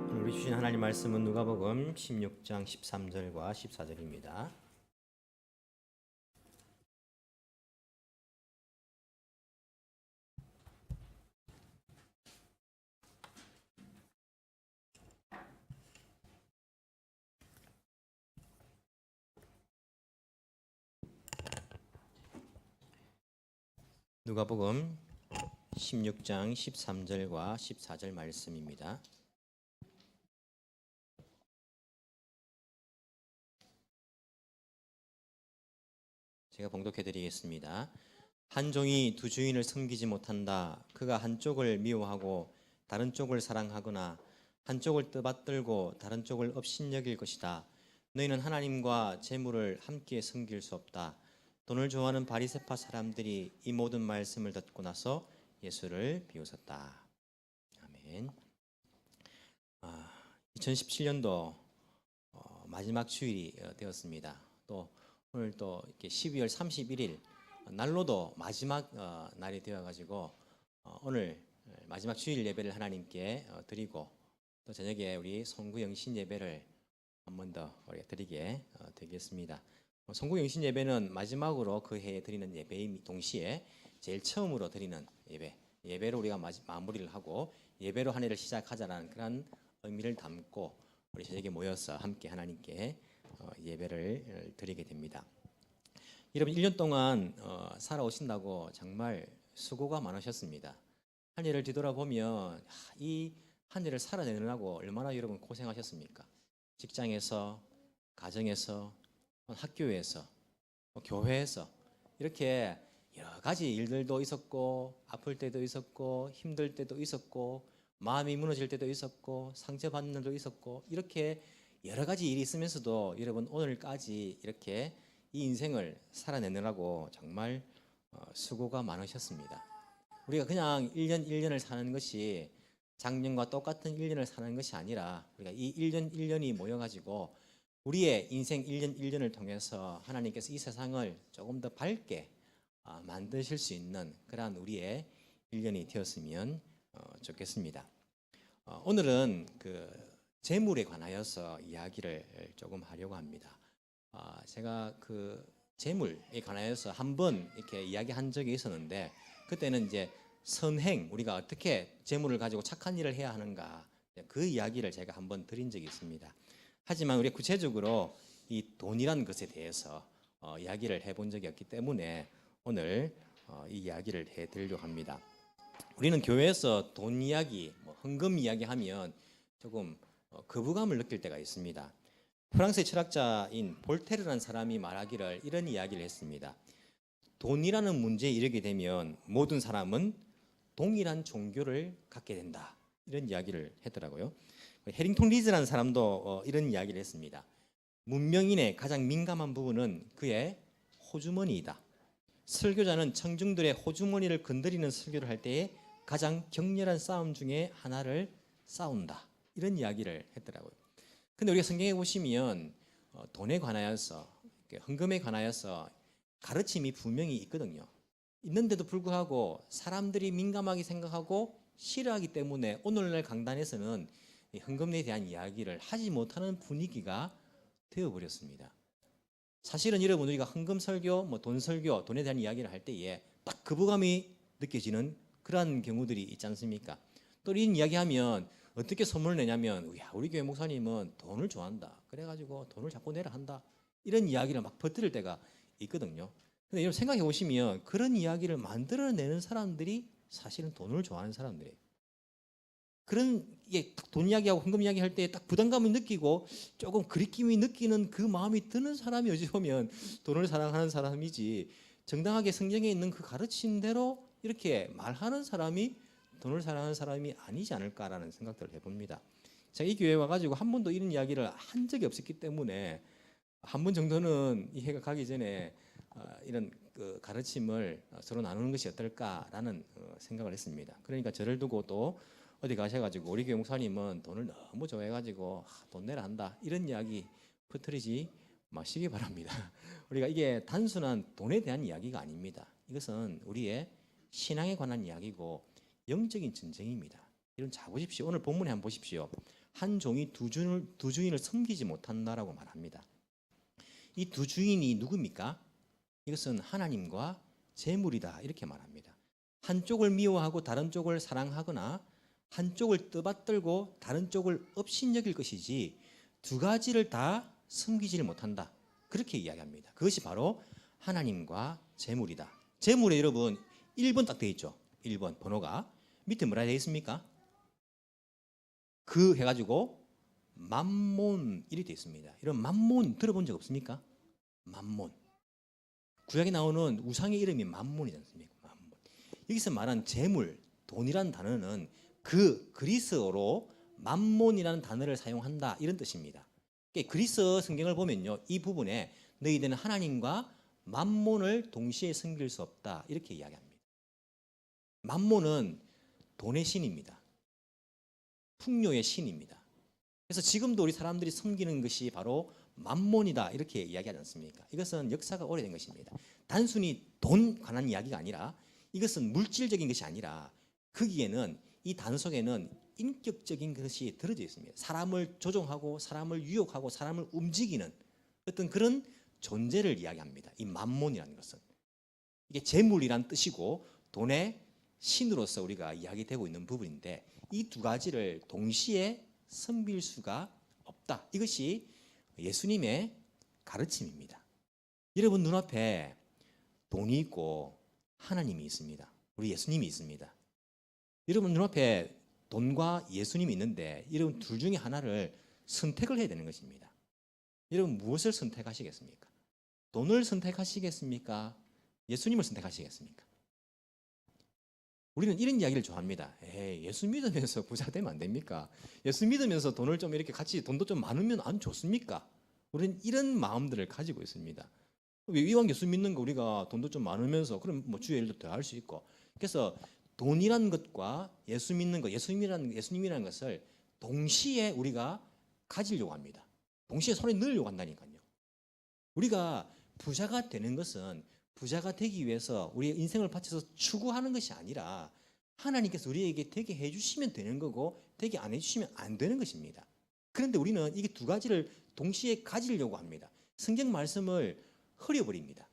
우리 주신 하나님 말씀은 누가복음 16장 13절과 14절입니다. 누가복음 16장 13절과 14절 말씀입니다. 제가 봉독해 드리겠습니다. 한 종이 두 주인을 섬기지 못한다. 그가 한쪽을 미워하고 다른 쪽을 사랑하거나 한쪽을 떠받들고 다른 쪽을 업신여길 것이다. 너희는 하나님과 재물을 함께 섬길 수 없다. 돈을 좋아하는 바리새파 사람들이 이 모든 말씀을 듣고 나서 예수를 비웃었다. 아멘. 2017년도 마지막 주일이 되었습니다. 또 오늘 또 이렇게 12월 31일 날로도 마지막 날이 되어가지고 오늘 마지막 주일 예배를 하나님께 드리고 또 저녁에 우리 송구영신 예배를 한 번 더 우리가 드리게 되겠습니다. 송구영신 예배는 마지막으로 그 해에 드리는 예배인 동시에 제일 처음으로 드리는 예배로 우리가 마무리를 하고 예배로 한 해를 시작하자라는 그런 의미를 담고 우리 저녁에 모여서 함께 하나님께 예배를 드리게 됩니다. 여러분 1년 동안 살아오신다고 정말 수고가 많으셨습니다. 한 해를 뒤돌아보면 이 한 해를 살아내느라고 얼마나 여러분 고생하셨습니까? 직장에서, 가정에서, 학교에서, 교회에서 이렇게 여러 가지 일들도 있었고 아플 때도 있었고 힘들 때도 있었고 마음이 무너질 때도 있었고 상처받는 일도 있었고 이렇게 여러 가지 일이 있으면서도 여러분 오늘까지 이렇게 이 인생을 살아내느라고 정말 수고가 많으셨습니다. 우리가 그냥 1년 1년을 사는 것이 작년과 똑같은 1년을 사는 것이 아니라 우리가 이 1년 1년이 모여가지고 우리의 인생 1년 1년을 통해서 하나님께서 이 세상을 조금 더 밝게 만드실 수 있는 그러한 우리의 1년이 되었으면 좋겠습니다. 오늘은 그 재물에 관하여서 이야기를 조금 하려고 합니다. 제가 그 재물에 관하여서 한번 이렇게 이야기한 적이 있었는데 그때는 이제 선행, 우리가 어떻게 재물을 가지고 착한 일을 해야 하는가 그 이야기를 제가 한번 드린 적이 있습니다. 하지만 우리가 구체적으로 이 돈이라는 것에 대해서 이야기를 해본 적이 없기 때문에 오늘 이 이야기를 해드리려고 합니다. 우리는 교회에서 돈 이야기, 헌금 이야기 하면 조금 거부감을 느낄 때가 있습니다. 프랑스의 철학자인 볼테르라는 사람이 말하기를 이런 이야기를 했습니다. 돈이라는 문제에 이르게 되면 모든 사람은 동일한 종교를 갖게 된다. 이런 이야기를 했더라고요. 해링턴 리즈라는 사람도 이런 이야기를 했습니다. 문명인의 가장 민감한 부분은 그의 호주머니이다. 설교자는 청중들의 호주머니를 건드리는 설교를 할 때에 가장 격렬한 싸움 중에 하나를 싸운다. 이런 이야기를 했더라고요. 근데 우리가 성경에 보시면 돈에 관하여서 헌금에 관하여서 가르침이 분명히 있거든요. 있는데도 불구하고 사람들이 민감하게 생각하고 싫어하기 때문에 오늘날 강단에서는 헌금에 대한 이야기를 하지 못하는 분위기가 되어버렸습니다. 사실은 여러분 우리가 헌금 설교, 돈 설교, 돈에 대한 이야기를 할 때에 딱 거부감이 느껴지는 그러한 경우들이 있지 않습니까? 또 이런 이야기하면 어떻게 선물을 내냐면 우리 교회 목사님은 돈을 좋아한다. 그래가지고 돈을 자꾸 내라 한다. 이런 이야기를 막 퍼뜨릴 때가 있거든요. 근데 여러분 생각해 보시면 그런 이야기를 만들어내는 사람들이 사실은 돈을 좋아하는 사람들이에요. 그런 돈 이야기하고 헌금 이야기 할 때 딱 부담감을 느끼고 조금 그리낌이 느끼는 그 마음이 드는 사람이 어찌 보면 돈을 사랑하는 사람이지 정당하게 성경에 있는 그 가르침대로 이렇게 말하는 사람이 돈을 사랑하는 사람이 아니지 않을까라는 생각들을 해봅니다. 제가 이 교회에 와가지고 한 번도 이런 이야기를 한 적이 없었기 때문에 한 번 정도는 이 해가 가기 전에 이런 그 가르침을 서로 나누는 것이 어떨까라는 생각을 했습니다. 그러니까 저를 두고 또 어디 가셔가지고 우리 교회 목사님은 돈을 너무 좋아해가지고 돈 내라 한다 이런 이야기 퍼뜨리지 마시기 바랍니다. 우리가 이게 단순한 돈에 대한 이야기가 아닙니다. 이것은 우리의 신앙에 관한 이야기고 영적인 전쟁입니다. 이런 자 보십시오. 오늘 본문에 한번 보십시오. 한 종이 두 주인을 섬기지 못한다라고 말합니다. 이 두 주인이 누굽니까? 이것은 하나님과 재물이다 이렇게 말합니다. 한쪽을 미워하고 다른 쪽을 사랑하거나 한쪽을 떠받들고 다른 쪽을 업신여길 것이지 두 가지를 다 섬기지를 못한다. 그렇게 이야기합니다. 그것이 바로 하나님과 재물이다. 재물에 여러분 1번 딱 되어 있죠. 1번 번호가 밑에 뭐라 되어 있습니까? 그 해가지고 맘몬 이렇게 되어 있습니다. 이런 맘몬 들어본 적 없습니까? 맘몬. 구약에 나오는 우상의 이름이 맘몬이지 않습니까? 맘몬. 여기서 말한 재물, 돈이라는 단어는 그 그리스어로 맘몬이라는 단어를 사용한다 이런 뜻입니다. 그리스어 성경을 보면요, 이 부분에 너희들은 하나님과 맘몬을 동시에 섬길 수 없다 이렇게 이야기합니다. 맘몬은 돈의 신입니다. 풍요의 신입니다. 그래서 지금도 우리 사람들이 섬기는 것이 바로 맘몬이다 이렇게 이야기하지 않습니까? 이것은 역사가 오래된 것입니다. 단순히 돈 관한 이야기가 아니라 이것은 물질적인 것이 아니라 거기에는 이 단어 속에는 인격적인 것이 들어져 있습니다. 사람을 조종하고 사람을 유혹하고 사람을 움직이는 어떤 그런 존재를 이야기합니다. 이 맘몬이라는 것은 이게 재물이란 뜻이고 돈의 신으로서 우리가 이야기되고 있는 부분인데 이 두 가지를 동시에 섬길 수가 없다. 이것이 예수님의 가르침입니다. 여러분 눈앞에 돈이 있고 하나님이 있습니다. 우리 예수님이 있습니다. 여러분 눈앞에 돈과 예수님이 있는데 여러분 둘 중에 하나를 선택을 해야 되는 것입니다. 여러분 무엇을 선택하시겠습니까? 돈을 선택하시겠습니까? 예수님을 선택하시겠습니까? 우리는 이런 이야기를 좋아합니다. 예수 믿으면서 부자 되면 안 됩니까? 예수 믿으면서 돈을 좀 이렇게 같이 돈도 좀 많으면 안 좋습니까? 우리는 이런 마음들을 가지고 있습니다. 이왕 예수 믿는 거 우리가 돈도 좀 많으면서 그럼 뭐 주의 일도 더 할 수 있고. 그래서 돈이라는 것과 예수 믿는 것, 예수님이라는 것을 동시에 우리가 가지려고 합니다. 동시에 손에 넣으려고 한다니까요. 우리가 부자가 되는 것은 부자가 되기 위해서 우리의 인생을 바쳐서 추구하는 것이 아니라 하나님께서 우리에게 되게 해주시면 되는 거고 되게 안 해주시면 안 되는 것입니다. 그런데 우리는 이게 두 가지를 동시에 가지려고 합니다. 성경 말씀을 흐려버립니다.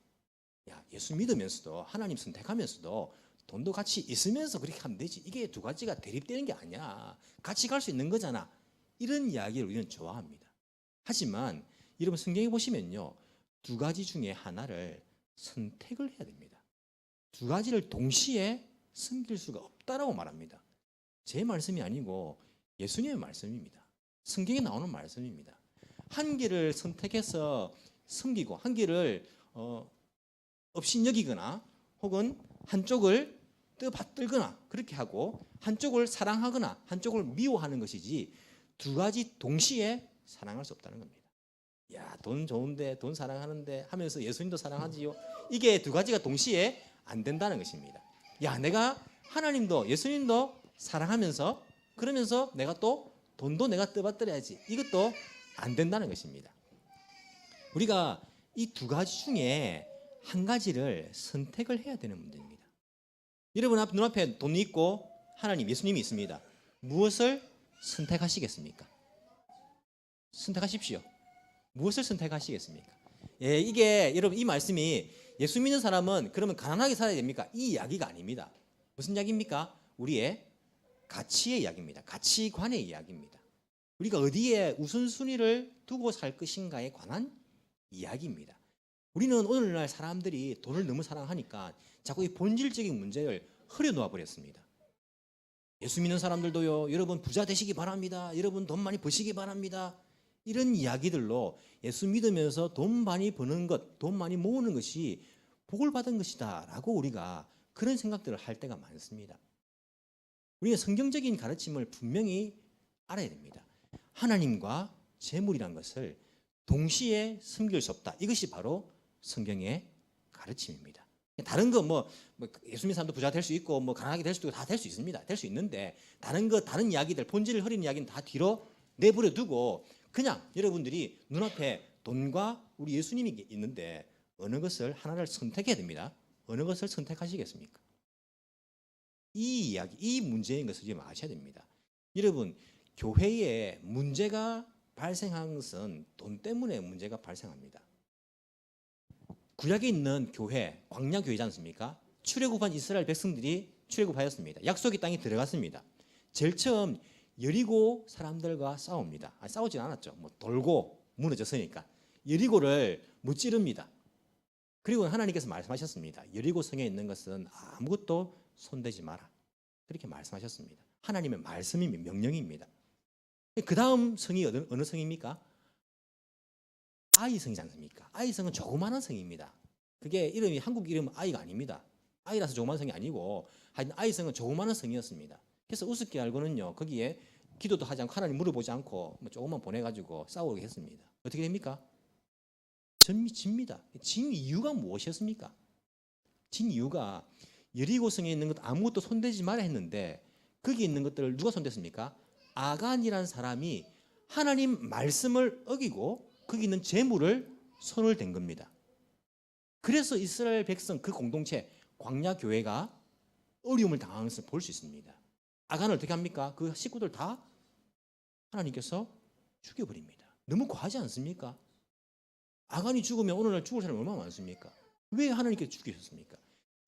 야, 예수 믿으면서도 하나님 선택하면서도 돈도 같이 있으면서 그렇게 하면 되지. 이게 두 가지가 대립되는 게 아니야. 같이 갈 수 있는 거잖아. 이런 이야기를 우리는 좋아합니다. 하지만 여러분 성경에 보시면요. 두 가지 중에 하나를 선택을 해야 됩니다. 두 가지를 동시에 섬길 수가 없다라고 말합니다. 제 말씀이 아니고 예수님의 말씀입니다. 성경에 나오는 말씀입니다. 한 개를 선택해서 섬기고 한 개를 업신여기거나 혹은 한쪽을 떠받들거나 그렇게 하고 한쪽을 사랑하거나 한쪽을 미워하는 것이지 두 가지 동시에 사랑할 수 없다는 겁니다. 야, 돈 좋은데 돈 사랑하는데 하면서 예수님도 사랑하지요. 이게 두 가지가 동시에 안 된다는 것입니다. 야, 내가 하나님도 예수님도 사랑하면서 그러면서 내가 또 돈도 내가 떠받들어야지. 이것도 안 된다는 것입니다. 우리가 이 두 가지 중에 한 가지를 선택을 해야 되는 문제입니다. 여러분 눈앞에 돈이 있고 하나님 예수님이 있습니다. 무엇을 선택하시겠습니까? 선택하십시오. 무엇을 선택하시겠습니까? 예, 이게 여러분 이 말씀이 예수 믿는 사람은 그러면 가난하게 살아야 됩니까? 이 이야기가 아닙니다. 무슨 이야기입니까? 우리의 가치의 이야기입니다. 가치관의 이야기입니다. 우리가 어디에 우선순위를 두고 살 것인가에 관한 이야기입니다. 우리는 오늘날 사람들이 돈을 너무 사랑하니까 자꾸 이 본질적인 문제를 흐려놓아 버렸습니다. 예수 믿는 사람들도요, 여러분 부자 되시기 바랍니다. 여러분 돈 많이 버시기 바랍니다. 이런 이야기들로 예수 믿으면서 돈 많이 버는 것, 돈 많이 모으는 것이 복을 받은 것이다 라고 우리가 그런 생각들을 할 때가 많습니다. 우리가 성경적인 가르침을 분명히 알아야 됩니다. 하나님과 재물이란 것을 동시에 섬길 수 없다. 이것이 바로 성경의 가르침입니다. 다른 거 뭐 예수 믿는 사람도 부자 될 수 있고 뭐 가난하게 될 수도 있고 다 될 수 있습니다. 될 수 있는데 다른 이야기들 본질을 흐리는 이야기는 다 뒤로 내버려 두고 그냥 여러분들이 눈앞에 돈과 우리 예수님이 있는데 어느 것을 하나를 선택해야 됩니다. 어느 것을 선택하시겠습니까? 이 이야기, 이 문제인 것을 지금 아셔야 됩니다. 여러분 교회에 문제가 발생한 것은 돈 때문에 문제가 발생합니다. 구약에 있는 교회, 광야 교회지 않습니까? 출애굽한 이스라엘 백성들이 출애굽하였습니다. 약속의 땅에 들어갔습니다. 제일 처음 여리고 사람들과 싸웁니다. 싸우진 않았죠. 뭐 돌고 무너졌으니까. 여리고를 무찌릅니다. 그리고 하나님께서 말씀하셨습니다. 여리고 성에 있는 것은 아무것도 손대지 마라. 그렇게 말씀하셨습니다. 하나님의 말씀입니다. 명령입니다. 그 다음 성이 어느 성입니까? 아이성이지 않습니까? 아이성은 조그마한 성입니다. 그게 이름이 한국 이름 아이가 아닙니다. 아이라서 조그마한 성이 아니고 아이성은 조그마한 성이었습니다. 그래서 우습게 알고는요, 거기에 기도도 하지 않고 하나님 물어보지 않고 뭐 조금만 보내가지고 싸우게 했습니다. 어떻게 됩니까? 집니다. 진 이유가 무엇이었습니까? 진 이유가 여리고성에 있는 것 아무것도 손대지 마라 했는데 거기 있는 것들을 누가 손댔습니까? 아간이라는 사람이 하나님 말씀을 어기고 거기 있는 재물을 손을 댄 겁니다. 그래서 이스라엘 백성 그 공동체 광야 교회가 어려움을 당하는 것을 볼 수 있습니다. 아간을 어떻게 합니까? 그 식구들 다 하나님께서 죽여버립니다. 너무 과하지 않습니까? 아간이 죽으면 오늘날 죽을 사람이 얼마나 많습니까? 왜 하나님께서 죽이셨습니까?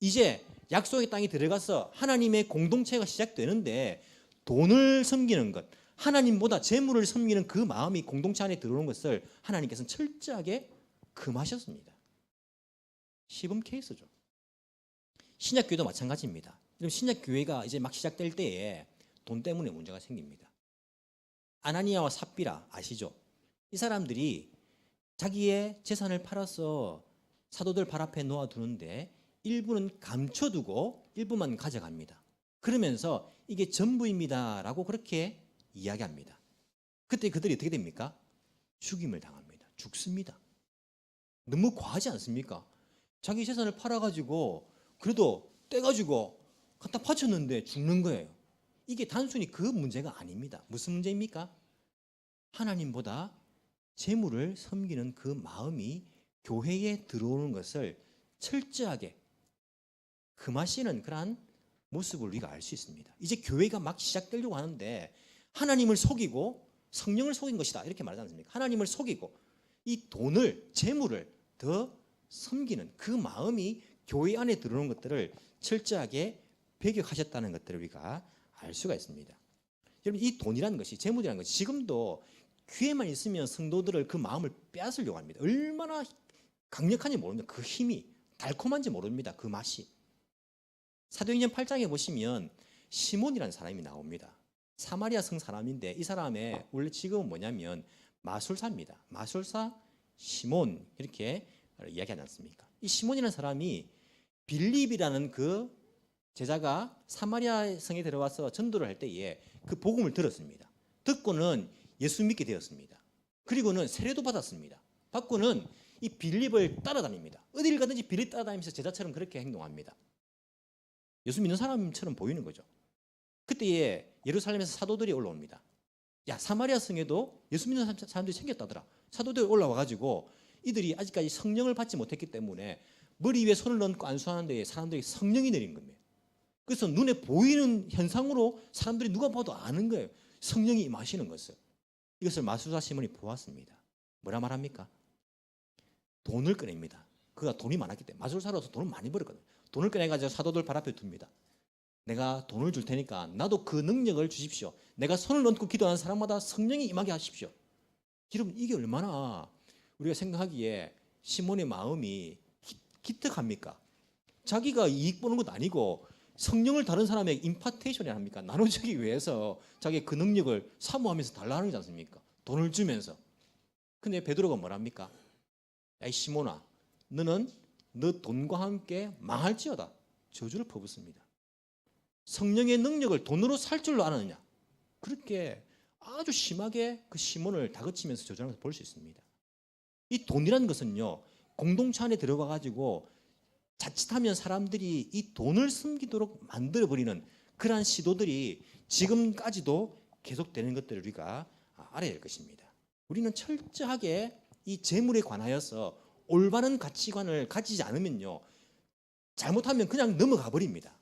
이제 약속의 땅에 들어가서 하나님의 공동체가 시작되는데 돈을 섬기는 것, 하나님보다 재물을 섬기는 그 마음이 공동체 안에 들어오는 것을 하나님께서는 철저하게 금하셨습니다. 시범 케이스죠. 신약교회도 마찬가지입니다. 신약교회가 이제 막 시작될 때에 돈 때문에 문제가 생깁니다. 아나니아와 삽비라 아시죠? 이 사람들이 자기의 재산을 팔아서 사도들 발 앞에 놓아두는데 일부는 감춰두고 일부만 가져갑니다. 그러면서 이게 전부입니다라고 그렇게 이야기합니다. 그때 그들이 어떻게 됩니까? 죽임을 당합니다. 죽습니다. 너무 과하지 않습니까? 자기 재산을 팔아가지고 그래도 떼가지고 갖다 바쳤는데 죽는 거예요. 이게 단순히 그 문제가 아닙니다. 무슨 문제입니까? 하나님보다 재물을 섬기는 그 마음이 교회에 들어오는 것을 철저하게 금하시는 그러한 모습을 우리가 알 수 있습니다. 이제 교회가 막 시작되려고 하는데 하나님을 속이고 성령을 속인 것이다 이렇게 말하지 않습니까? 하나님을 속이고 이 돈을 재물을 더 섬기는 그 마음이 교회 안에 들어오는 것들을 철저하게 배격하셨다는 것들을 우리가 알 수가 있습니다. 여러분 이 돈이라는 것이 재물이라는 것이 지금도 귀에만 있으면 성도들을 그 마음을 빼앗으려고 합니다. 얼마나 강력한지 모릅니다. 그 힘이 달콤한지 모릅니다. 그 맛이. 사도행전 8장에 보시면 시몬이라는 사람이 나옵니다. 사마리아 성 사람인데 이 사람의 원래 직업은 뭐냐면 마술사입니다. 마술사 시몬 이렇게 이야기하지 않습니까? 이 시몬이라는 사람이 빌립이라는 그 제자가 사마리아 성에 들어와서 전도를 할 때에 그 복음을 들었습니다. 듣고는 예수 믿게 되었습니다. 그리고는 세례도 받았습니다. 받고는 이 빌립을 따라다닙니다. 어디를 가든지 빌립 따라다니면서 제자처럼 그렇게 행동합니다. 예수 믿는 사람처럼 보이는 거죠. 그때에 예루살렘에서 사도들이 올라옵니다. 야, 사마리아 성에도 예수 믿는 사람들이 생겼다더라. 사도들이 올라와가지고 이들이 아직까지 성령을 받지 못했기 때문에 머리 위에 손을 얹고 안수하는데 사람들이 성령이 내린 겁니다. 그래서 눈에 보이는 현상으로 사람들이 누가 봐도 아는 거예요. 성령이 임하시는 것을. 이것을 마술사 시몬이 보았습니다. 뭐라 말합니까? 돈을 꺼냅니다. 그가 돈이 많았기 때문에 마술사로서 돈을 많이 벌었거든요. 돈을 꺼내가지고 사도들 발 앞에 둡니다. 내가 돈을 줄 테니까 나도 그 능력을 주십시오. 내가 손을 얹고 기도하는 사람마다 성령이 임하게 하십시오. 여러분 이게 얼마나 우리가 생각하기에 시몬의 마음이 기특합니까? 자기가 이익 보는 것도 아니고 성령을 다른 사람에게 임파테이션이라 합니까? 나눠주기 위해서 자기의 그 능력을 사모하면서 달라는 거지 않습니까? 돈을 주면서. 근데 베드로가 뭐랍니까? 야, 이 시몬아, 너는 너 돈과 함께 망할지어다. 저주를 퍼붓습니다. 성령의 능력을 돈으로 살 줄로 아느냐? 그렇게 아주 심하게 그 시몬을 다그치면서 저주하는 것을 볼 수 있습니다. 이 돈이라는 것은요, 공동체 안에 들어가 가지고 자칫하면 사람들이 이 돈을 숨기도록 만들어버리는 그러한 시도들이 지금까지도 계속되는 것들을 우리가 알아야 할 것입니다. 우리는 철저하게 이 재물에 관하여서 올바른 가치관을 가지지 않으면요, 잘못하면 그냥 넘어가 버립니다.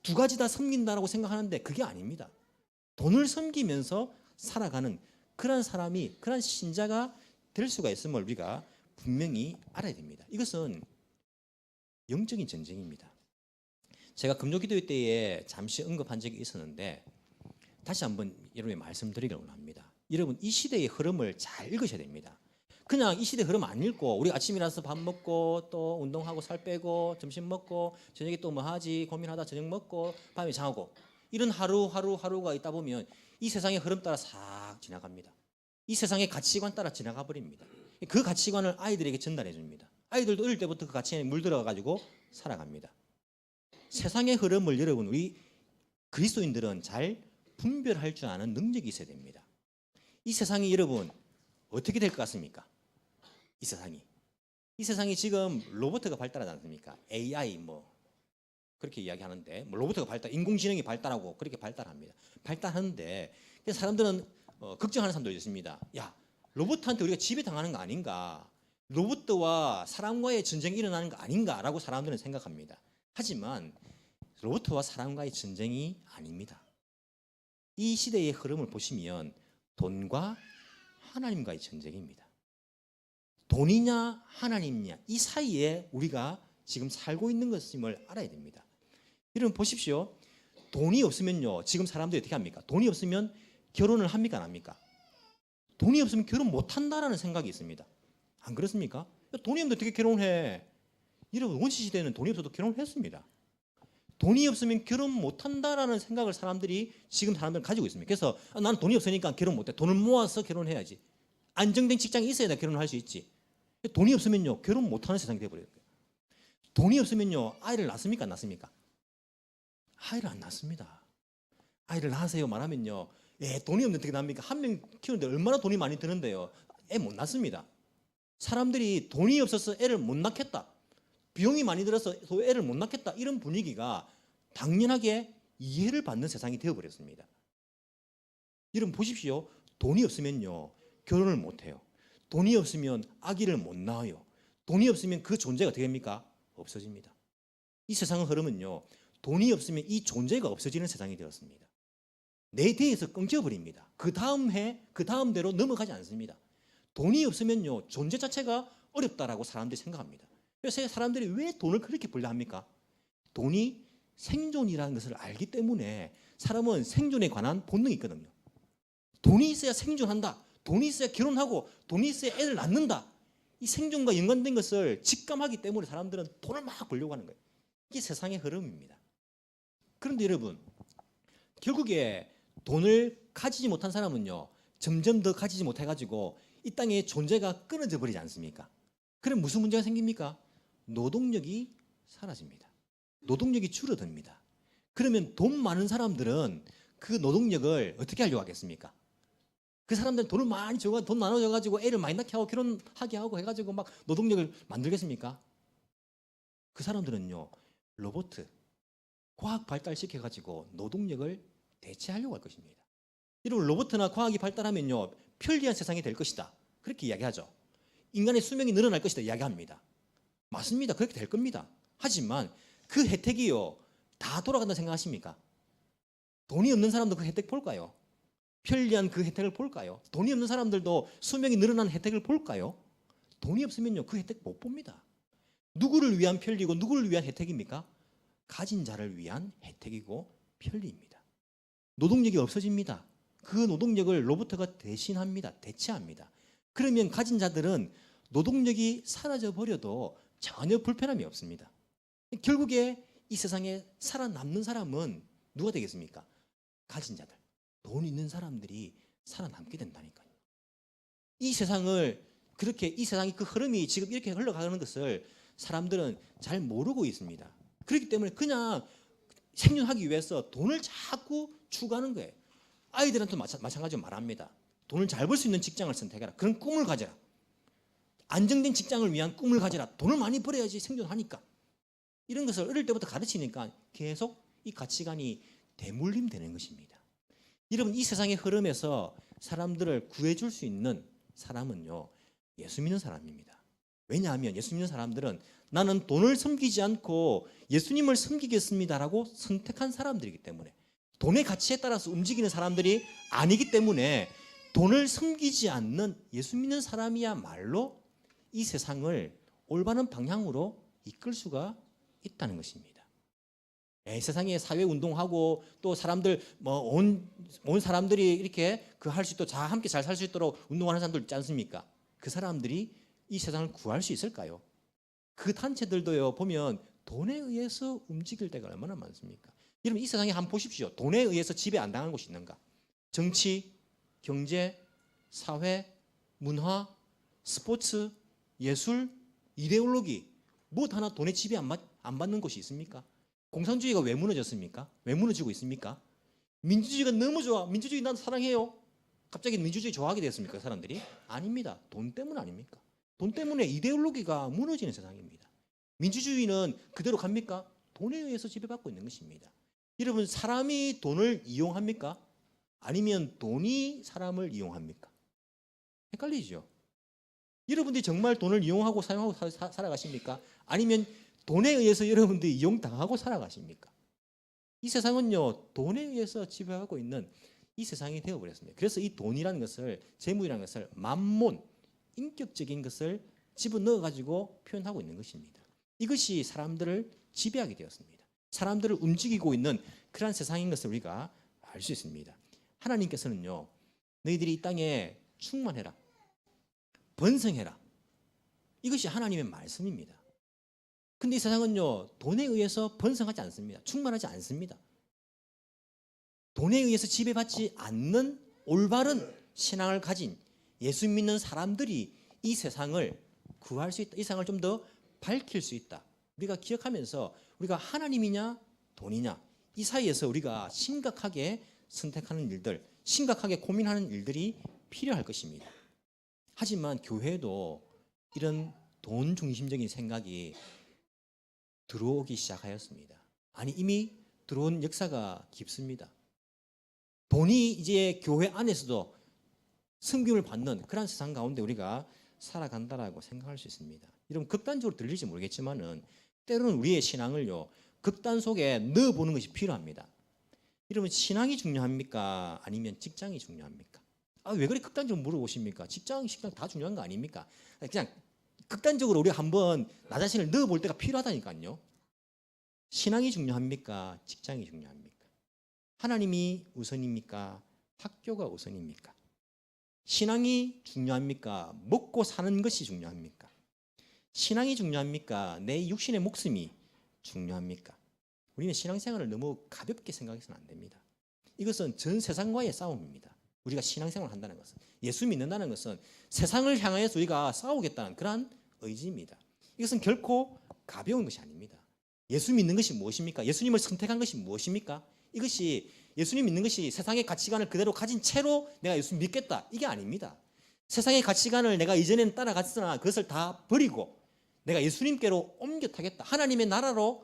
두 가지 다 섬긴다라고 생각하는데 그게 아닙니다. 돈을 섬기면서 살아가는 그런 사람이, 그런 신자가 될 수가 있음을 우리가 분명히 알아야 됩니다. 이것은 영적인 전쟁입니다. 제가 금요기도 때에 잠시 언급한 적이 있었는데 다시 한번 여러분께 말씀드리기를 원합니다. 여러분, 이 시대의 흐름을 잘 읽으셔야 됩니다. 그냥 이 시대 흐름 안 읽고 우리 아침 일어나서 밥 먹고 또 운동하고 살 빼고 점심 먹고 저녁에 또 뭐 하지 고민하다 저녁 먹고 밤에 자고 이런 하루가 있다 보면 이 세상의 흐름 따라 싹 지나갑니다. 이 세상의 가치관 따라 지나가 버립니다. 그 가치관을 아이들에게 전달해 줍니다. 아이들도 어릴 때부터 그 가치관에 물들어 가지고 살아갑니다. 세상의 흐름을 여러분, 우리 그리스도인들은 잘 분별할 줄 아는 능력이 있어야 됩니다. 이 세상이 여러분 어떻게 될 것 같습니까? 이 세상이 지금 로봇가 발달하지 않습니까? AI 뭐 그렇게 이야기하는데 뭐 로봇가 발달, 인공지능이 발달하고 그렇게 발달합니다. 발달하는데 사람들은 걱정하는 사람도 있습니다. 야, 로봇한테 우리가 지배당하는 거 아닌가? 로봇과 사람과의 전쟁이 일어나는 거 아닌가라고 사람들은 생각합니다. 하지만 로봇과 사람과의 전쟁이 아닙니다. 이 시대의 흐름을 보시면 돈과 하나님과의 전쟁입니다. 돈이냐 하나님이냐 이 사이에 우리가 지금 살고 있는 것임을 알아야 됩니다. 여러분 보십시오. 돈이 없으면요, 지금 사람들이 어떻게 합니까? 돈이 없으면 결혼을 합니까 안 합니까? 돈이 없으면 결혼 못한다라는 생각이 있습니다. 안 그렇습니까? 돈이 없는데 어떻게 결혼해? 여러분, 원시 시대에는 돈이 없어도 결혼을 했습니다. 돈이 없으면 결혼 못한다라는 생각을 지금 사람들은 가지고 있습니다. 그래서 나는 돈이 없으니까 결혼 못해. 돈을 모아서 결혼해야지. 안정된 직장이 있어야 내가 결혼을 할 수 있지. 돈이 없으면요, 결혼 못하는 세상이 되어버려요. 돈이 없으면요, 아이를 낳습니까 안 낳습니까? 아이를 안 낳습니다. 아이를 낳으세요 말하면요, 돈이 없는데 어떻게 낳습니까? 한 명 키우는데 얼마나 돈이 많이 드는데요. 애 못 낳습니다. 사람들이 돈이 없어서 애를 못 낳겠다, 비용이 많이 들어서 애를 못 낳겠다, 이런 분위기가 당연하게 이해를 받는 세상이 되어버렸습니다. 여러분 보십시오. 돈이 없으면요, 결혼을 못해요. 돈이 없으면 아기를 못 낳아요. 돈이 없으면 그 존재가 어떻게 됩니까? 없어집니다. 이 세상의 흐름은요, 돈이 없으면 이 존재가 없어지는 세상이 되었습니다. 내 대에서 끊겨버립니다. 그 다음 해, 그 다음 대로 넘어가지 않습니다. 돈이 없으면요, 존재 자체가 어렵다라고 사람들이 생각합니다. 그래서 사람들이 왜 돈을 그렇게 불려합니까? 돈이 생존이라는 것을 알기 때문에 사람은 생존에 관한 본능이 있거든요. 돈이 있어야 생존한다. 돈이 있어야 결혼하고 돈이 있어야 애를 낳는다. 이 생존과 연관된 것을 직감하기 때문에 사람들은 돈을 막 벌려고 하는 거예요. 이게 세상의 흐름입니다. 그런데 여러분, 결국에 돈을 가지지 못한 사람은요, 점점 더 가지지 못해가지고 이 땅의 존재가 끊어져 버리지 않습니까? 그럼 무슨 문제가 생깁니까? 노동력이 사라집니다. 노동력이 줄어듭니다. 그러면 돈 많은 사람들은 그 노동력을 어떻게 하려고 하겠습니까? 그 사람들은 돈을 많이 줘가지고 돈 나눠줘가지고 애를 많이 낳게 하고 결혼하게 하고 해가지고 막 노동력을 만들겠습니까? 그 사람들은요, 로봇, 과학 발달시켜가지고 노동력을 대체하려고 할 것입니다. 이런 로봇이나 과학이 발달하면요, 편리한 세상이 될 것이다, 그렇게 이야기하죠. 인간의 수명이 늘어날 것이다 이야기합니다. 맞습니다. 그렇게 될 겁니다. 하지만 그 혜택이요, 다 돌아간다 생각하십니까? 돈이 없는 사람도 그 혜택 볼까요? 편리한 그 혜택을 볼까요? 돈이 없는 사람들도 수명이 늘어나는 혜택을 볼까요? 돈이 없으면요, 그 혜택 못 봅니다. 누구를 위한 편리고 누구를 위한 혜택입니까? 가진 자를 위한 혜택이고 편리입니다. 노동력이 없어집니다. 그 노동력을 로봇가 대신합니다. 대체합니다. 그러면 가진 자들은 노동력이 사라져 버려도 전혀 불편함이 없습니다. 결국에 이 세상에 살아남는 사람은 누가 되겠습니까? 가진 자들, 돈 있는 사람들이 살아남게 된다니까요. 이 세상이 그 흐름이 지금 이렇게 흘러가는 것을 사람들은 잘 모르고 있습니다. 그렇기 때문에 그냥 생존하기 위해서 돈을 자꾸 추구하는 거예요. 아이들한테 마찬가지로 말합니다. 돈을 잘 벌 수 있는 직장을 선택해라. 그런 꿈을 가져라. 안정된 직장을 위한 꿈을 가져라. 돈을 많이 벌어야지 생존하니까. 이런 것을 어릴 때부터 가르치니까 계속 이 가치관이 대물림되는 것입니다. 여러분, 이 세상의 흐름에서 사람들을 구해줄 수 있는 사람은요, 예수 믿는 사람입니다. 왜냐하면 예수 믿는 사람들은 나는 돈을 섬기지 않고 예수님을 섬기겠습니다라고 선택한 사람들이기 때문에, 돈의 가치에 따라서 움직이는 사람들이 아니기 때문에 돈을 섬기지 않는 예수 믿는 사람이야말로 이 세상을 올바른 방향으로 이끌 수가 있다는 것입니다. 세상에 사회 운동하고 또 사람들 온 사람들이 이렇게 그 할 수 있도록 다 함께 잘 살 수 있도록 운동하는 사람들 있지 않습니까? 그 사람들이 이 세상을 구할 수 있을까요? 그 단체들도요 보면 돈에 의해서 움직일 때가 얼마나 많습니까? 여러분 이 세상에 한번 보십시오. 돈에 의해서 지배 안 당하는 곳이 있는가? 정치, 경제, 사회, 문화, 스포츠, 예술, 이데올로기 무엇 하나 돈에 지배 안 받는 곳이 있습니까? 공산주의가 왜 무너졌습니까? 왜 무너지고 있습니까? 민주주의가 너무 좋아. 민주주의 난 사랑해요. 갑자기 민주주의 좋아하게 됐습니까? 사람들이? 아닙니다. 돈 때문 아닙니까? 돈 때문에 이데올로기가 무너지는 세상입니다. 민주주의는 그대로 갑니까? 돈에 의해서 지배받고 있는 것입니다. 여러분 사람이 돈을 이용합니까? 아니면 돈이 사람을 이용합니까? 헷갈리죠? 여러분들이 정말 돈을 이용하고 사용하고 살아가십니까? 아니면 돈에 의해서 여러분들이 이용당하고 살아가십니까? 이 세상은요 돈에 의해서 지배하고 있는 이 세상이 되어버렸습니다. 그래서 이 돈이라는 것을 재물이라는 것을 만몬 인격적인 것을 집어넣어 가지고 표현하고 있는 것입니다. 이것이 사람들을 지배하게 되었습니다. 사람들을 움직이고 있는 그러한 세상인 것을 우리가 알 수 있습니다. 하나님께서는요 너희들이 이 땅에 충만해라 번성해라 이것이 하나님의 말씀입니다. 근데 이 세상은요 돈에 의해서 번성하지 않습니다. 충만하지 않습니다. 돈에 의해서 지배받지 않는 올바른 신앙을 가진 예수 믿는 사람들이 이 세상을 구할 수 있다. 이 세상을 좀 더 밝힐 수 있다. 우리가 기억하면서 우리가 하나님이냐 돈이냐 이 사이에서 우리가 심각하게 선택하는 일들, 심각하게 고민하는 일들이 필요할 것입니다. 하지만 교회도 이런 돈 중심적인 생각이 들어오기 시작하였습니다. 아니 이미 들어온 역사가 깊습니다. 돈이 이제 교회 안에서도 섬김을 받는 그런 세상 가운데 우리가 살아간다라고 생각할 수 있습니다. 여러분 극단적으로 들릴지 모르겠지만은 때로는 우리의 신앙을요 극단 속에 넣어보는 것이 필요합니다. 여러분 신앙이 중요합니까? 아니면 직장이 중요합니까? 왜 그렇게 극단적으로 물어보십니까? 직장, 식당 다 중요한 거 아닙니까? 그냥 극단적으로 우리가 한번 나 자신을 넣어볼 때가 필요하다니까요. 신앙이 중요합니까? 직장이 중요합니까? 하나님이 우선입니까? 학교가 우선입니까? 신앙이 중요합니까? 먹고 사는 것이 중요합니까? 신앙이 중요합니까? 내 육신의 목숨이 중요합니까? 우리는 신앙생활을 너무 가볍게 생각해서는 안 됩니다. 이것은 전 세상과의 싸움입니다. 우리가 신앙생활을 한다는 것은 예수 믿는다는 것은 세상을 향하여서 우리가 싸우겠다는 그러한 의지입니다. 이것은 결코 가벼운 것이 아닙니다. 예수 믿는 것이 무엇입니까? 예수님을 선택한 것이 무엇입니까? 이것이 예수님 믿는 것이 세상의 가치관을 그대로 가진 채로 내가 예수 믿겠다 이게 아닙니다. 세상의 가치관을 내가 이전에는 따라갔으나 그것을 다 버리고 내가 예수님께로 옮겨 타겠다. 하나님 나라로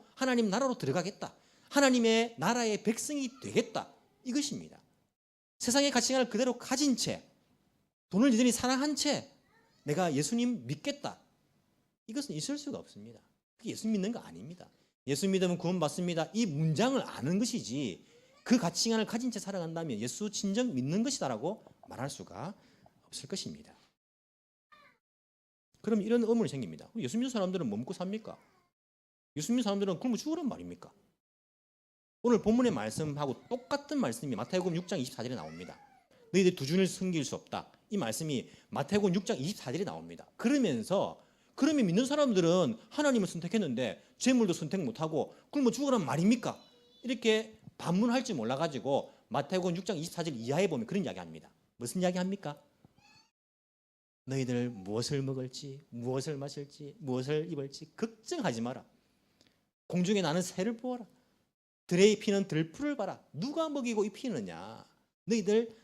들어가겠다. 하나님의 나라의 백성이 되겠다. 이것입니다. 세상의 가치관을 그대로 가진 채 돈을 여전히 사랑한 채 내가 예수님 믿겠다. 이것은 있을 수가 없습니다. 그게 예수 믿는 거 아닙니다. 예수 믿으면 구원받습니다. 이 문장을 아는 것이지 그 가치관을 가진 채 살아간다면 예수 진정 믿는 것이다라고 말할 수가 없을 것입니다. 그럼 이런 의문이 생깁니다. 예수 믿는 사람들은 뭐 먹고 삽니까? 예수 믿는 사람들은 굶어 죽으란 말입니까? 오늘 본문의 말씀하고 똑같은 말씀이 마태복음 6장 24절에 나옵니다. 너희들이 두 주를 섬길 수 없다. 이 말씀이 마태복음 6장 24절에 나옵니다. 그러면 믿는 사람들은 하나님을 선택했는데 재물도 선택 못하고 굶어 죽으란 말입니까? 이렇게 반문할지 몰라가지고 마태복음 6장 24절 이하에 보면 그런 이야기합니다. 무슨 이야기합니까? 너희들 무엇을 먹을지 무엇을 마실지 무엇을 입을지 걱정하지 마라. 공중에 나는 새를 보아라. 들에 피는 들풀을 봐라. 누가 먹이고 입히느냐? 너희들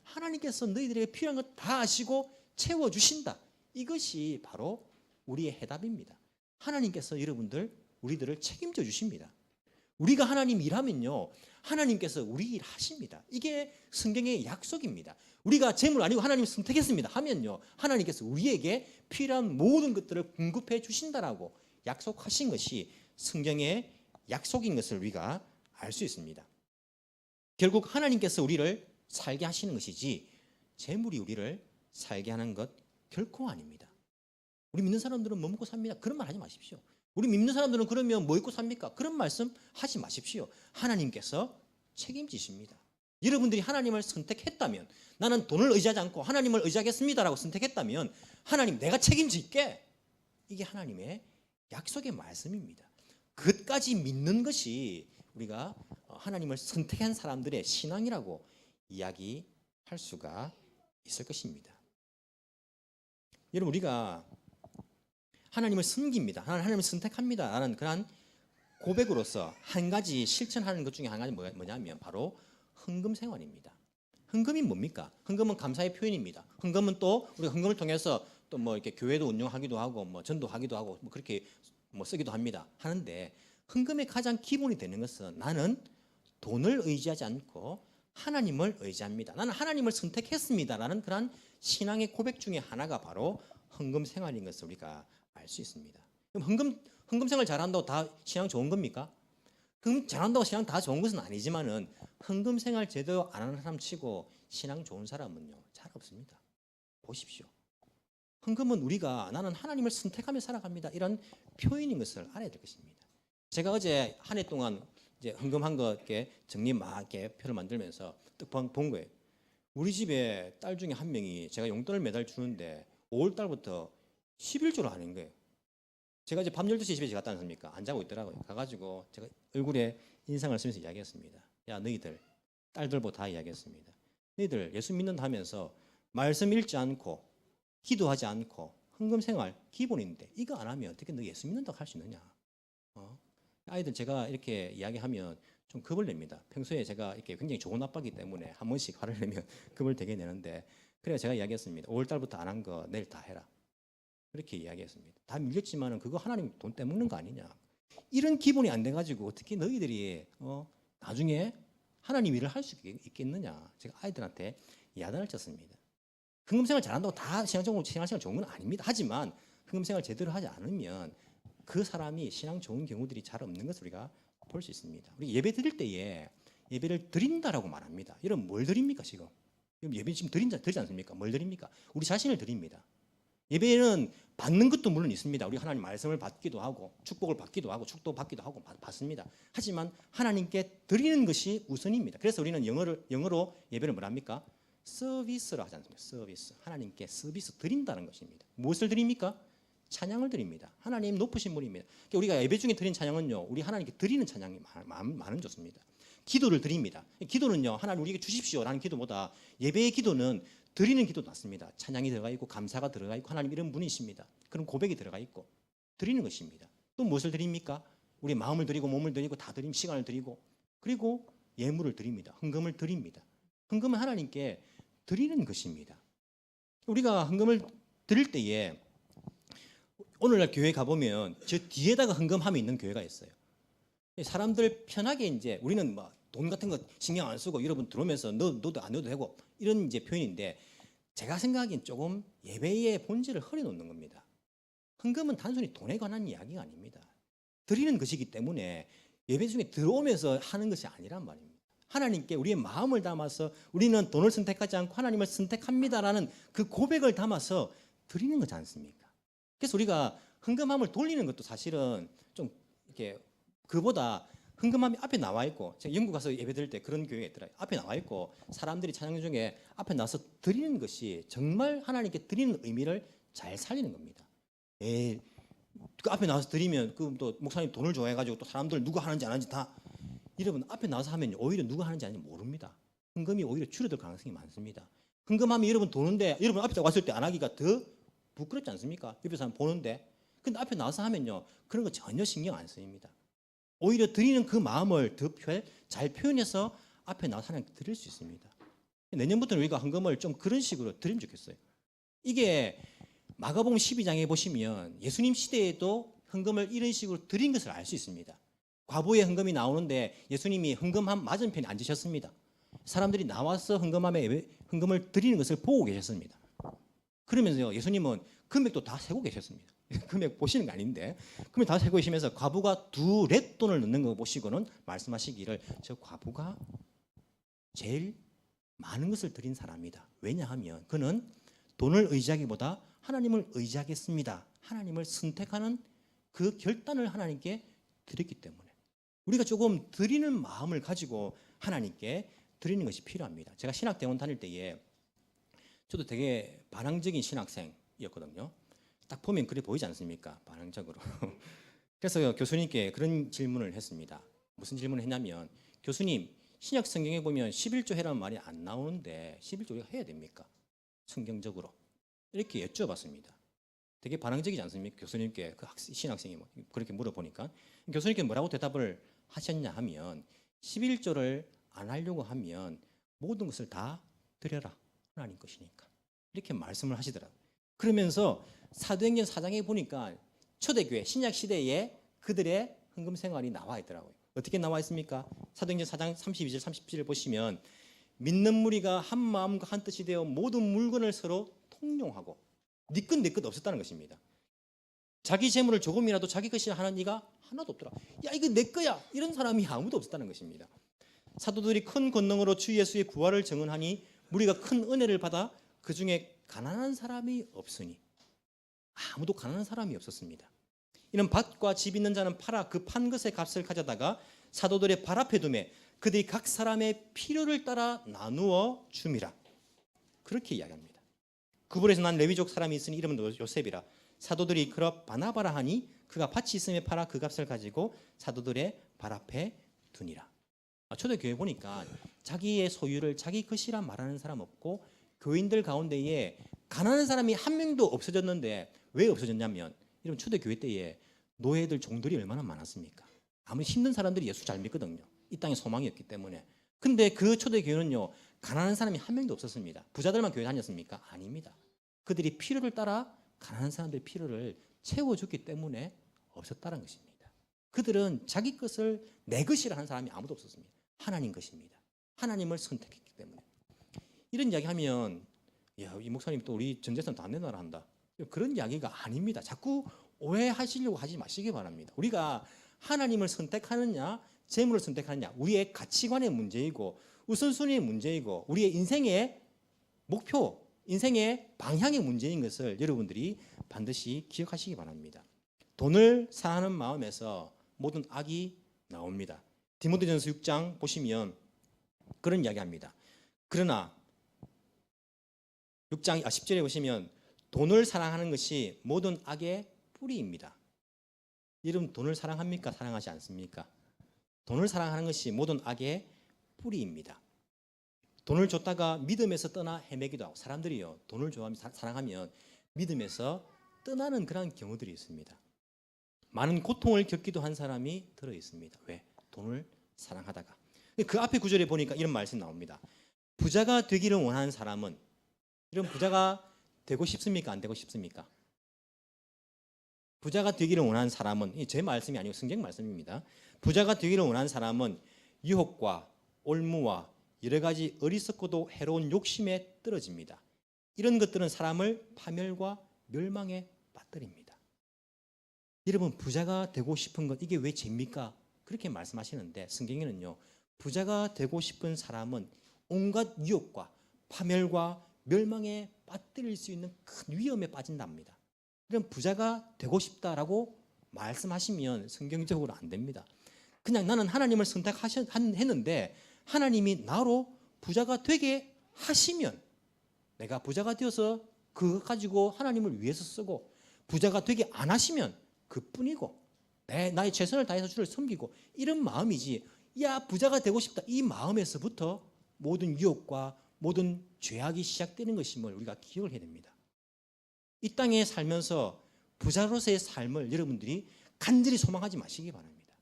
하나님께서 너희들에게 필요한 것 다 아시고 채워주신다. 이것이 바로 우리의 해답입니다. 하나님께서 우리들을 책임져 주십니다. 우리가 하나님 일하면요 하나님께서 우리 일 하십니다. 이게 성경의 약속입니다. 우리가 재물 아니고 하나님 선택했습니다 하면요 하나님께서 우리에게 필요한 모든 것들을 공급해 주신다라고 약속하신 것이 성경의 약속인 것을 우리가 알 수 있습니다. 결국 하나님께서 우리를 살게 하시는 것이지 재물이 우리를 살게 하는 것 결코 아닙니다. 우리 믿는 사람들은 뭐 먹고 삽니다. 그런 말 하지 마십시오. 우리 믿는 사람들은 그러면 뭐 입고 삽니까? 그런 말씀 하지 마십시오. 하나님께서 책임지십니다. 여러분들이 하나님을 선택했다면, 나는 돈을 의지하지 않고 하나님을 의지하겠습니다라고 선택했다면, 하나님 내가 책임질게. 이게 하나님의 약속의 말씀입니다. 그것까지 믿는 것이 우리가 하나님을 선택한 사람들의 신앙이라고 이야기할 수가 있을 것입니다. 여러분, 우리가 하나님을 섬깁니다. 하나님을 선택합니다. 라는 그런 고백으로서 한 가지 실천하는 것 중에 한 가지 뭐냐면 바로 헌금 생활입니다. 헌금이 뭡니까? 헌금은 감사의 표현입니다. 헌금은 또 우리가 헌금을 통해서 또 뭐 이렇게 교회도 운영하기도 하고 뭐 전도하기도 하고 뭐 그렇게 뭐 쓰기도 합니다. 하는데 헌금의 가장 기본이 되는 것은 나는 돈을 의지하지 않고 하나님을 의지합니다. 나는 하나님을 선택했습니다라는 그런 신앙의 고백 중에 하나가 바로 헌금 생활인 것을 우리가 알 수 있습니다. 그럼 헌금 생활 잘한다고 다 신앙 좋은 겁니까? 헌금 잘한다고 신앙 다 좋은 것은 아니지만은 헌금 생활 제대로 안 하는 사람 치고 신앙 좋은 사람은요 잘 없습니다. 보십시오. 헌금은 우리가 나는 하나님을 선택하며 살아갑니다. 이런 표현인 것을 알아야 될 것입니다. 제가 어제 한 해 동안 이제 헌금한 거 이렇게 정리 막 이렇게 표를 만들면서 딱 본 거예요. 우리 집에 딸 중에 한 명이 제가 용돈을 매달 주는데 5월 달부터 11조를 하는 거예요. 제가 이제 밤 12시에 집에 갔다 왔습니까? 안 자고 있더라고요. 가가지고 제가 얼굴에 인상을 쓰면서 이야기했습니다. 야, 너희들, 딸들보다 다 이야기했습니다. 너희들 예수 믿는다 하면서 말씀 읽지 않고 기도하지 않고 헌금 생활 기본인데 이거 안 하면 어떻게 너 예수 믿는다고 할 수 있느냐? 아이들 제가 이렇게 이야기하면 좀 겁을 냅니다. 평소에 제가 이렇게 굉장히 좋은 아빠이기 때문에 한 번씩 화를 내면 겁을 되게 내는데, 그래서 제가 이야기했습니다. 5월 달부터 안 한 거 내일 다 해라. 그렇게 이야기했습니다. 다 밀렸지만은 그거 하나님 돈 떼먹는 거 아니냐? 이런 기본이 안 돼가지고 어떻게 너희들이 나중에 하나님 일을 할 수 있겠느냐? 제가 아이들한테 야단을 쳤습니다. 헌금생활 잘한다고 다 신앙생활 좋은 건 아닙니다. 하지만 헌금생활 제대로 하지 않으면 그 사람이 신앙 좋은 경우들이 잘 없는 것을 우리가 볼 수 있습니다. 우리 예배 드릴 때에 예배를 드린다라고 말합니다. 여러분 뭘 드립니까 지금? 예배 지금 드리지 않습니까? 뭘 드립니까? 우리 자신을 드립니다. 예배는 받는 것도 물론 있습니다. 우리 하나님 말씀을 받기도 하고 축복을 받기도 하고 축도받기도 하고 받습니다. 하지만 하나님께 드리는 것이 우선입니다. 그래서 우리는 영어로 예배를 뭐랍니까? 서비스라 하지 않습니까? 서비스. 하나님께 서비스 드린다는 것입니다. 무엇을 드립니까? 찬양을 드립니다. 하나님 높으신 분입니다. 그러니까 우리가 예배 중에 드린 찬양은요, 우리 하나님께 드리는 찬양이 많은 좋습니다. 기도를 드립니다. 기도는요, 하나님 우리에게 주십시오라는 기도보다 예배의 기도는 드리는 기도도 낫습니다. 찬양이 들어가 있고 감사가 들어가 있고 하나님 이런 분이십니다. 그런 고백이 들어가 있고 드리는 것입니다. 또 무엇을 드립니까? 우리 마음을 드리고 몸을 드리고 다 드리고 시간을 드리고 그리고 예물을 드립니다. 헌금을 드립니다. 헌금은 하나님께 드리는 것입니다. 우리가 헌금을 드릴 때에 오늘날 교회 가보면 저 뒤에다가 헌금함이 있는 교회가 있어요. 사람들 편하게 이제 우리는 뭐 돈 같은 거 신경 안 쓰고 여러분 들어오면서 너도 안 넣어도 되고 이런 이제 표현인데, 제가 생각하기엔 조금 예배의 본질을 흐려놓는 겁니다. 헌금은 단순히 돈에 관한 이야기가 아닙니다. 드리는 것이기 때문에 예배 중에 들어오면서 하는 것이 아니란 말입니다. 하나님께 우리의 마음을 담아서 우리는 돈을 선택하지 않고 하나님을 선택합니다라는 그 고백을 담아서 드리는 거지 않습니까? 그래서 우리가 헌금함을 돌리는 것도 사실은 좀 이렇게 그보다 헌금함이 앞에 나와 있고, 제가 영국 가서 예배 드릴 때 그런 교회가 있더라고요. 앞에 나와 있고 사람들이 찬양 중에 앞에 나와서 드리는 것이 정말 하나님께 드리는 의미를 잘 살리는 겁니다. 그 앞에 나와서 드리면 그 또 목사님 돈을 좋아해가지고 또 사람들 누가 하는지 안 하는지 다, 여러분 앞에 나와서 하면 오히려 누가 하는지 아닌지 모릅니다. 헌금이 오히려 줄어들 가능성이 많습니다. 헌금하면 여러분 도는데 여러분 앞에 왔을 때 안 하기가 더 부끄럽지 않습니까? 옆에 사람 보는데. 근데 앞에 나와서 하면요 그런 거 전혀 신경 안 쓰입니다. 오히려 드리는 그 마음을 더 잘 표현해서 앞에 나와서 하나님께 드릴 수 있습니다. 내년부터는 우리가 헌금을 좀 그런 식으로 드리면 좋겠어요. 이게 마가복음 12장에 보시면 예수님 시대에도 헌금을 이런 식으로 드린 것을 알 수 있습니다. 과부의 헌금이 나오는데 예수님이 헌금함 맞은편에 앉으셨습니다. 사람들이 나와서 헌금을 드리는 것을 보고 계셨습니다. 그러면서 예수님은 금액도 다 세고 계셨습니다. 금액 보시는 거 아닌데 금액 다 세고 계시면서 과부가 2 렛돈을 넣는 거 보시고는 말씀하시기를 저 과부가 제일 많은 것을 드린 사람이다. 왜냐하면 그는 돈을 의지하기보다 하나님을 의지하겠습니다. 하나님을 선택하는 그 결단을 하나님께 드렸기 때문에 우리가 조금 드리는 마음을 가지고 하나님께 드리는 것이 필요합니다. 제가 신학대원 다닐 때에 저도 되게 반항적인 신학생이었거든요. 딱 보면 그래 보이지 않습니까? 반항적으로. 그래서 교수님께 그런 질문을 했습니다. 무슨 질문을 했냐면 교수님 신약 성경에 보면 11조 해라는 말이 안 나오는데 11조 우리가 해야 됩니까? 성경적으로. 이렇게 여쭤봤습니다. 되게 반항적이지 않습니까? 교수님께 그 신학생이 그렇게 물어보니까 교수님께 뭐라고 대답을 하셨냐 하면 11조를 안 하려고 하면 모든 것을 다 드려라. 하나님 것이니까. 이렇게 말씀을 하시더라고요. 그러면서 사도행전 4장에 보니까 초대교회 신약 시대에 그들의 헌금 생활이 나와 있더라고요. 어떻게 나와 있습니까? 사도행전 4장 32절 37절 보시면 믿는 무리가 한 마음과 한 뜻이 되어 모든 물건을 서로 통용하고 네 것 내 것 없었다는 것입니다. 자기 재물을 조금이라도 자기 것이라 하는 이가 하나도 없더라. 야 이거 내 거야 이런 사람이 아무도 없었다는 것입니다. 사도들이 큰 권능으로 주 예수의 부활을 증언하니 무리가 큰 은혜를 받아 그 중에 가난한 사람이 없으니 아무도 가난한 사람이 없었습니다. 이는 밭과 집 있는 자는 팔아 그 판 것의 값을 가져다가 사도들의 발 앞에 두매 그들이 각 사람의 필요를 따라 나누어 줌이라. 그렇게 이야기합니다. 구불에서 난 레위족 사람이 있으니 이름은 요셉이라. 사도들이 그러 바나바라 하니 그가 밭이 있음에 팔아 그 값을 가지고 사도들의 발 앞에 두니라. 초대교회 보니까 자기의 소유를 자기 것이라 말하는 사람 없고 교인들 가운데에 가난한 사람이 한 명도 없어졌는데 왜 없어졌냐면 이런 초대교회 때에 노예들 종들이 얼마나 많았습니까? 아무리 힘든 사람들이 예수 잘 믿거든요. 이 땅에 소망이 없기 때문에. 근데 그 초대교회는요 가난한 사람이 한 명도 없었습니다. 부자들만 교회 다녔습니까? 아닙니다. 그들이 필요를 따라 가난한 사람들의 필요를 채워줬기 때문에 없었다는 것입니다. 그들은 자기 것을 내 것이라 하는 사람이 아무도 없었습니다. 하나님 것입니다. 하나님을 선택했기 때문에. 이런 이야기하면 야, 이 목사님 또 우리 전 재산 다 내놔라 한다. 그런 이야기가 아닙니다. 자꾸 오해하시려고 하지 마시기 바랍니다. 우리가 하나님을 선택하느냐 재물을 선택하느냐 우리의 가치관의 문제이고 우선순위의 문제이고 우리의 인생의 목표 인생의 방향의 문제인 것을 여러분들이 반드시 기억하시기 바랍니다. 돈을 사랑하는 마음에서 모든 악이 나옵니다. 디모데전서 6장 보시면 그런 이야기합니다. 그러나 6장 10절에 보시면 돈을 사랑하는 것이 모든 악의 뿌리입니다. 여러분 돈을 사랑합니까? 사랑하지 않습니까? 돈을 사랑하는 것이 모든 악의 뿌리입니다. 돈을 줬다가 믿음에서 떠나 헤매기도 하고 사람들이요 돈을 좋아하면 사랑하면 믿음에서 떠나는 그런 경우들이 있습니다. 많은 고통을 겪기도 한 사람이 들어 있습니다. 왜? 돈을 사랑하다가. 그 앞에 구절에 보니까 이런 말씀이 나옵니다. 부자가 되기를 원하는 사람은 이런 부자가 되고 싶습니까? 안 되고 싶습니까? 부자가 되기를 원하는 사람은 제 말씀이 아니고 성경 말씀입니다. 부자가 되기를 원하는 사람은 유혹과 올무와 여러 가지 어리석고도 해로운 욕심에 떨어집니다. 이런 것들은 사람을 파멸과 멸망에 빠뜨립니다. 여러분 부자가 되고 싶은 것 이게 왜 죄입니까? 그렇게 말씀하시는데 성경에는요 부자가 되고 싶은 사람은 온갖 유혹과 파멸과 멸망에 빠뜨릴 수 있는 큰 위험에 빠진답니다. 이런 부자가 되고 싶다라고 말씀하시면 성경적으로 안 됩니다. 그냥 나는 하나님을 선택했는데 하나님이 나로 부자가 되게 하시면 내가 부자가 되어서 그거 가지고 하나님을 위해서 쓰고 부자가 되게 안 하시면 그뿐이고 나의 최선을 다해서 주를 섬기고 이런 마음이지 야 부자가 되고 싶다 이 마음에서부터 모든 유혹과 모든 죄악이 시작되는 것임을 우리가 기억을 해야 됩니다. 이 땅에 살면서 부자로서의 삶을 여러분들이 간절히 소망하지 마시기 바랍니다.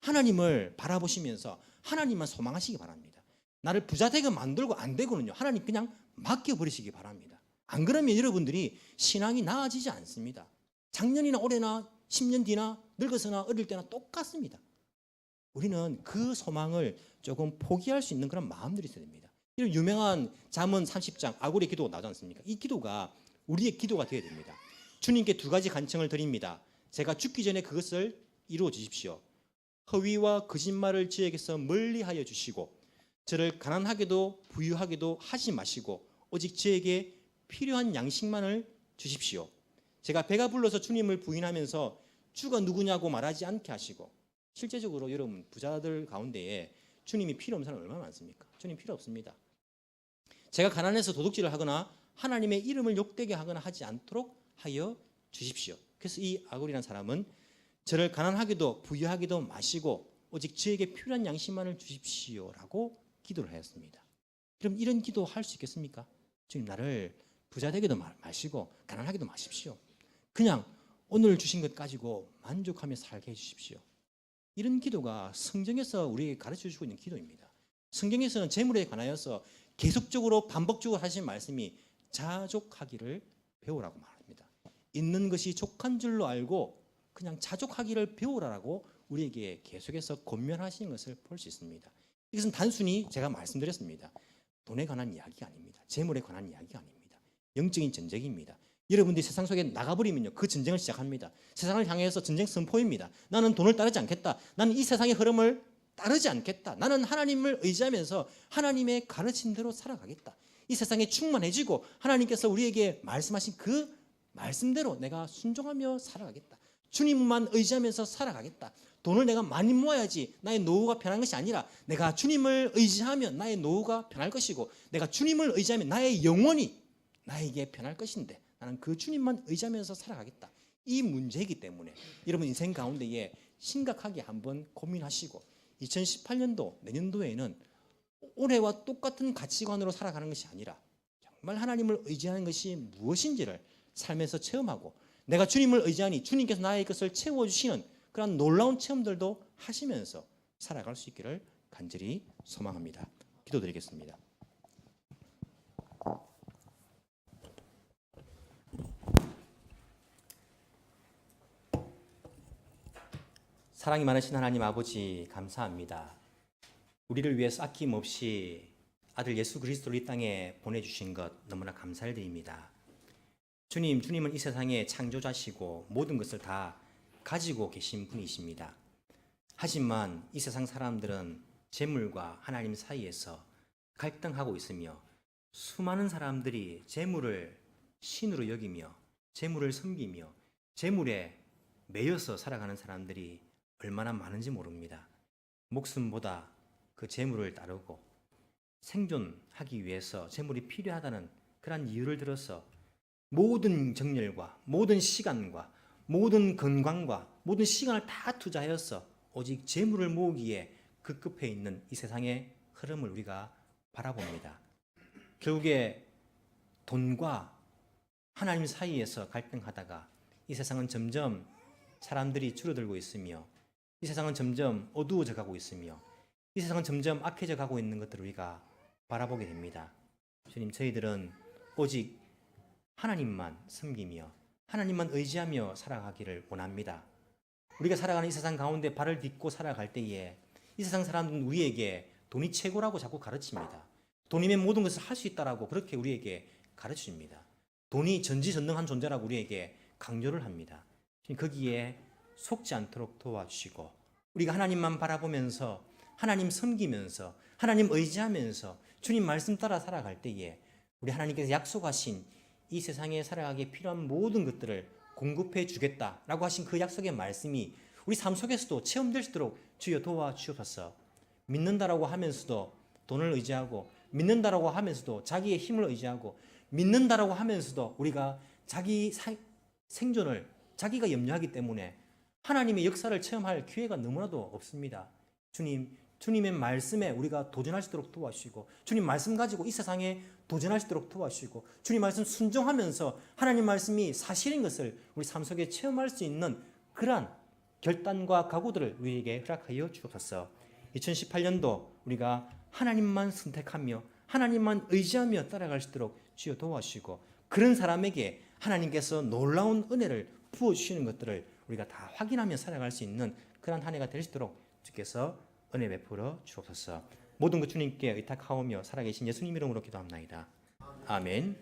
하나님을 바라보시면서 하나님만 소망하시기 바랍니다. 나를 부자 되게 만들고 안 되고는요 하나님 그냥 맡겨버리시기 바랍니다. 안 그러면 여러분들이 신앙이 나아지지 않습니다. 작년이나 올해나 10년 뒤나 늙어서나 어릴 때나 똑같습니다. 우리는 그 소망을 조금 포기할 수 있는 그런 마음들이 있어야 됩니다. 이런 유명한 잠언 30장 아굴의 기도가 나오지 않습니까? 이 기도가 우리의 기도가 되어야 됩니다. 주님께 두 가지 간청을 드립니다. 제가 죽기 전에 그것을 이루어 주십시오. 허위와 거짓말을 저에게서 멀리하여 주시고 저를 가난하게도 부유하게도 하지 마시고 오직 저에게 필요한 양식만을 주십시오. 제가 배가 불러서 주님을 부인하면서 주가 누구냐고 말하지 않게 하시고, 실제적으로 여러분 부자들 가운데에 주님이 필요 없는 사람 얼마나 많습니까? 주님 필요 없습니다. 제가 가난해서 도둑질을 하거나 하나님의 이름을 욕되게 하거나 하지 않도록 하여 주십시오. 그래서 이 아굴이라는 사람은 저를 가난하게도 부유하게도 마시고 오직 저에게 필요한 양식만을 주십시오라고 기도를 하였습니다. 그럼 이런 기도 할 수 있겠습니까? 주님, 나를 부자 되게도 마시고 가난하게도 마십시오. 그냥 오늘 주신 것 가지고 만족하며 살게 해주십시오. 이런 기도가 성경에서 우리에게 가르쳐 주고 있는 기도입니다. 성경에서는 재물에 관하여서 계속적으로 반복적으로 하신 말씀이 자족하기를 배우라고 말합니다. 있는 것이 족한 줄로 알고 그냥 자족하기를 배우라라고 우리에게 계속해서 권면하시는 것을 볼 수 있습니다. 이것은 단순히 제가 말씀드렸습니다. 돈에 관한 이야기가 아닙니다. 재물에 관한 이야기가 아닙니다. 영적인 전쟁입니다. 여러분들이 세상 속에 나가버리면요, 그 전쟁을 시작합니다. 세상을 향해서 전쟁 선포입니다. 나는 돈을 따르지 않겠다. 나는 이 세상의 흐름을 따르지 않겠다. 나는 하나님을 의지하면서 하나님의 가르친 대로 살아가겠다. 이 세상에 충만해지고 하나님께서 우리에게 말씀하신 그 말씀대로 내가 순종하며 살아가겠다. 주님만 의지하면서 살아가겠다. 돈을 내가 많이 모아야지 나의 노후가 편한 것이 아니라 내가 주님을 의지하면 나의 노후가 편할 것이고, 내가 주님을 의지하면 나의 영혼이 나에게 편할 것인데 나는 그 주님만 의지하면서 살아가겠다. 이 문제이기 때문에 여러분 인생 가운데에 심각하게 한번 고민하시고 2018년도 내년도에는 올해와 똑같은 가치관으로 살아가는 것이 아니라 정말 하나님을 의지하는 것이 무엇인지를 삶에서 체험하고, 내가 주님을 의지하니 주님께서 나의 것을 채워주시는 그런 놀라운 체험들도 하시면서 살아갈 수 있기를 간절히 소망합니다. 기도드리겠습니다. 사랑이 많으신 하나님 아버지, 감사합니다. 우리를 위해서 아낌없이 아들 예수 그리스도를 이 땅에 보내주신 것 너무나 감사드립니다. 주님은 이 세상의 창조자시고 모든 것을 다 가지고 계신 분이십니다. 하지만 이 세상 사람들은 재물과 하나님 사이에서 갈등하고 있으며, 수많은 사람들이 재물을 신으로 여기며 재물을 섬기며 재물에 매여서 살아가는 사람들이 얼마나 많은지 모릅니다. 목숨보다 그 재물을 따르고 생존하기 위해서 재물이 필요하다는 그런 이유를 들어서 모든 정열과 모든 시간과 모든 건강과 모든 시간을 다 투자하여서 오직 재물을 모으기에 급급해 있는 이 세상의 흐름을 우리가 바라봅니다. 결국에 돈과 하나님 사이에서 갈등하다가 이 세상은 점점 사람들이 줄어들고 있으며, 이 세상은 점점 어두워져 가고 있으며, 이 세상은 점점 악해져 가고 있는 것들을 우리가 바라보게 됩니다. 주님, 저희들은 오직 하나님만 섬기며 하나님만 의지하며 살아가기를 원합니다. 우리가 살아가는 이 세상 가운데 발을 딛고 살아갈 때에 이 세상 사람들은 우리에게 돈이 최고라고 자꾸 가르칩니다. 돈이면 모든 것을 할 수 있다라고 그렇게 우리에게 가르칩니다. 돈이 전지전능한 존재라고 우리에게 강조를 합니다. 거기에 속지 않도록 도와주시고, 우리가 하나님만 바라보면서 하나님 섬기면서 하나님 의지하면서 주님 말씀 따라 살아갈 때에 우리 하나님께서 약속하신 이 세상에 살아가기에 필요한 모든 것들을 공급해 주겠다라고 하신 그 약속의 말씀이 우리 삶 속에서도 체험될 수 있도록 주여 도와주옵소서. 믿는다라고 하면서도 돈을 의지하고, 믿는다라고 하면서도 자기의 힘을 의지하고, 믿는다라고 하면서도 우리가 자기 생존을 자기가 염려하기 때문에 하나님의 역사를 체험할 기회가 너무나도 없습니다. 주님의 말씀에 우리가 도전할 수 있도록 도와주시고, 주님 말씀 가지고 이 세상에 도전할 수 있도록 도와주시고, 주님 말씀 순종하면서 하나님 말씀이 사실인 것을 우리 삶 속에 체험할 수 있는 그러한 결단과 각오들을 우리에게 허락하여 주옵소서. 2018년도 우리가 하나님만 선택하며 하나님만 의지하며 따라갈 수 있도록 주여 도와주시고, 그런 사람에게 하나님께서 놀라운 은혜를 부어주시는 것들을 우리가 다 확인하며 살아갈 수 있는 그런 한 해가 될 수 있도록 주께서 은혜 베풀어 주옵소서. 모든 것 주님께 의탁하오며 살아계신 예수님 이름으로 기도합나이다. 아멘.